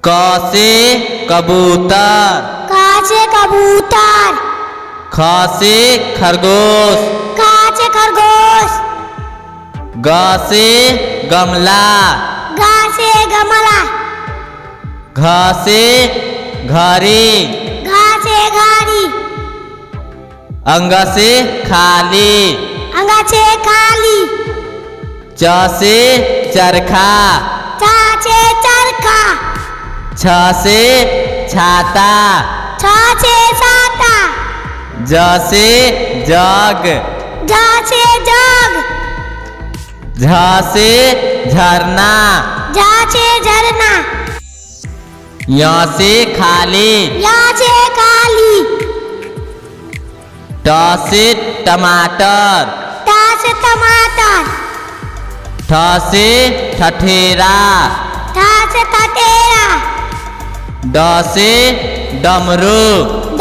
क से कबूतर, क से कबूतर। ख से खरगोश, ख से खरगोश। ग से गमला, ग से गमला। घ से घड़ी, घ से घड़ी। अंग से खाली, अंग से खाली। च से चरखा, च से चरखा। छ से छाता, छ से छाता। ज से जग, ज से जग। झ से झरना, झ से झरना। य से खाली, य से खाली। ट से टमाटर, ट से टमाटर। ठ से ठठेरा, ठ से ठठेरा। ड से डमरू,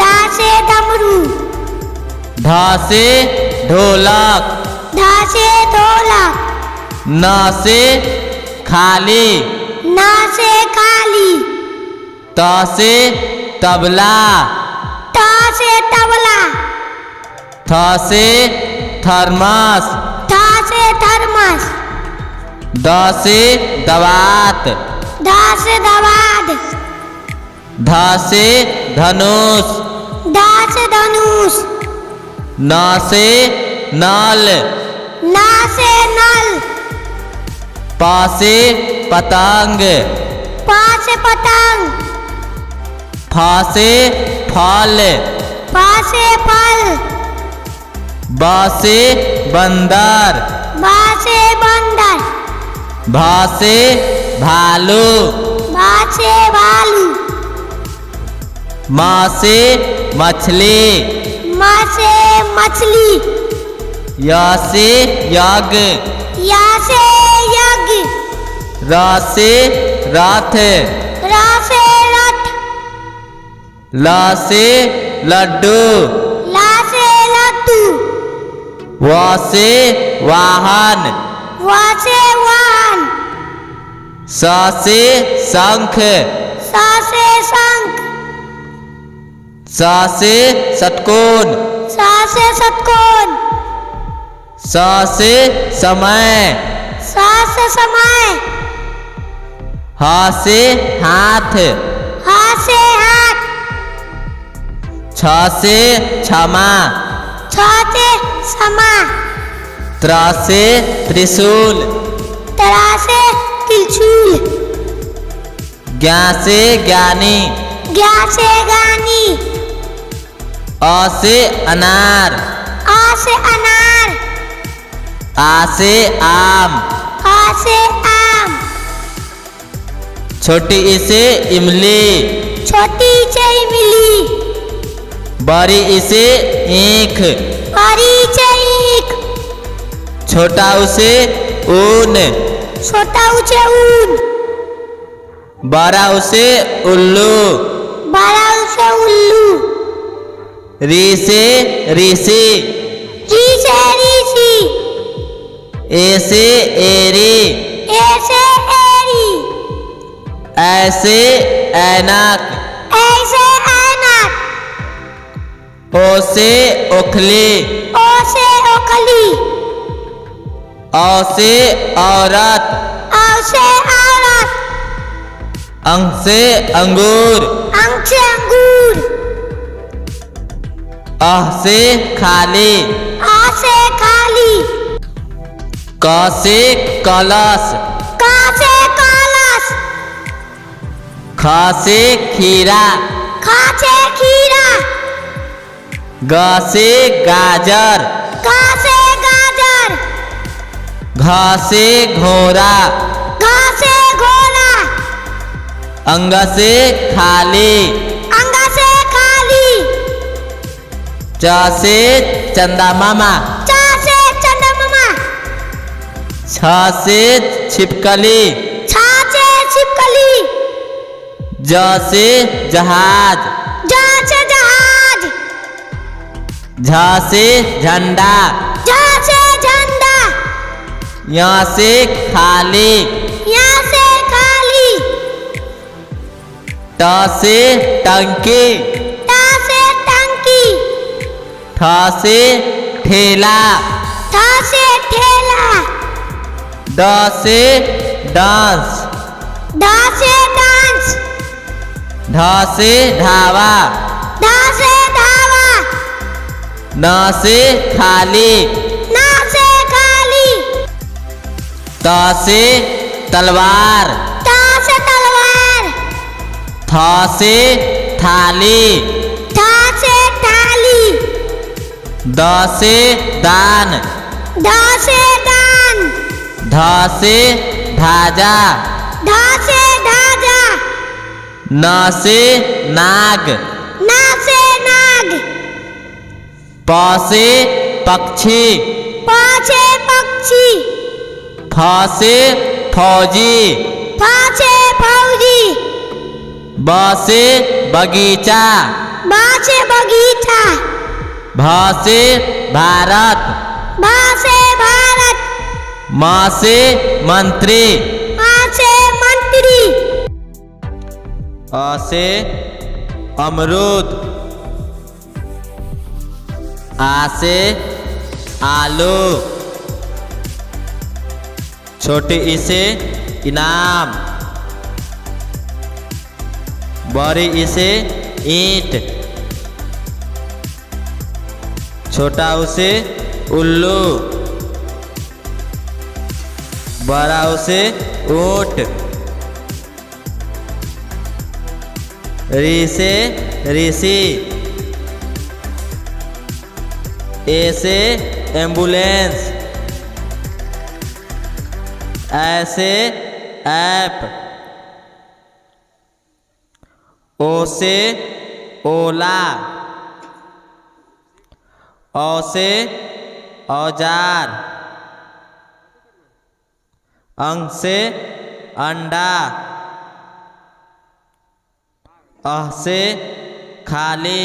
ड से डमरू। ढ से ढोलक, ढ से ढोलक। न से खाली, न से खाली। त से तबला, त से तबला। थ से थर्मस, थ से थर्मस। द से दवात, ध से दवात। ध से धनुष, ध से धनुष। न से नल, न से नल। प से पतंग, प से पतंग। फ से फल, फ से फल। ब से बंदर, ब से बंदर। भ से भालू, भ से भालू। म से मछली, म से मछली। य से यज्ञ, य से यज्ञ। र से रथ, र से रथ। ल से लड्डू, ल से लड्डू। व से वाहन, व से वाहन। स से शंख, स से शंख। स से षटकोण, स से षटकोण। स से समय, स से समय। ह से हाथ, ह से हाथ। छ से क्षमा, छ से क्षमा। त्र से त्रिशूल, त्र से त्रिशूल। ज्ञ से ज्ञानी, ज्ञ से ज्ञानी। अ से अनार, अ से अनार। आ से आम, आ से आम। छोटी ई से इमली, छोटी से इमली। बड़ी ई से ईख, बड़ी से ईख। छोटा ऊ से ऊन, छोटा ऊ से ऊन। बड़ा ऊ से उल्लू, बड़ा ऊ से उल्लू। री से ऋषि, री से ऋषि। ए से एरी, ए से एरी। ऐ से ऐनक, ऐसे ऐनक। ओ से ओखली, ओ से ओखली। औ से औरत, औ से औरत। अंग से अंगूर, अंग से अंगूर। अह से खाली, आ से खाली। क से कलश, क से कलश। ख से खीरा, ख से खीरा। ग से गाजर, ग से गाजर। घ से घोड़ा, घ से घोड़ा। अंग से खाली, अंग से खाली। च से चंदा मामा, च से चंद्रमा। छ से छिपकली, छ से छिपकली। ज से जहाज, ज से जहाज। झ से झंडा, झ से झंडा। यहाँ से खाली, यहाँ से खाली। ट से टंकी, ट से टंकी, ठ से ठेला, ठ से ठेला, ड से डांस, ढ से डांस, ढ से ढाबा, ढ से ढाबा, न से खाली, न से खाली, त से तलवार, त से तलवार, थ से थाली, थ से थाली, द से दान, ध से दान, ध से धाजा, ध से ढाजा, न से नाग, न से नाग, प से पक्षी, प से पक्षी, फ से फौजी, फ से फौजी, ब से बगीचा, ब से बगीचा, भ से भारत, भ से भारत, म से मंत्री, म से मंत्री, अ से अमरूद, आ से आलू, छोटी ई से इनाम, बड़ी ई से ईंट, छोटा ऊ से उल्लू, बड़ा ऊ से ऊंट, री से ऋषि, ए से एम्बुलेंस, ऐसे ऐप, ओ से ओला, औ से औजार, अंग से अंडा, अह से खाली,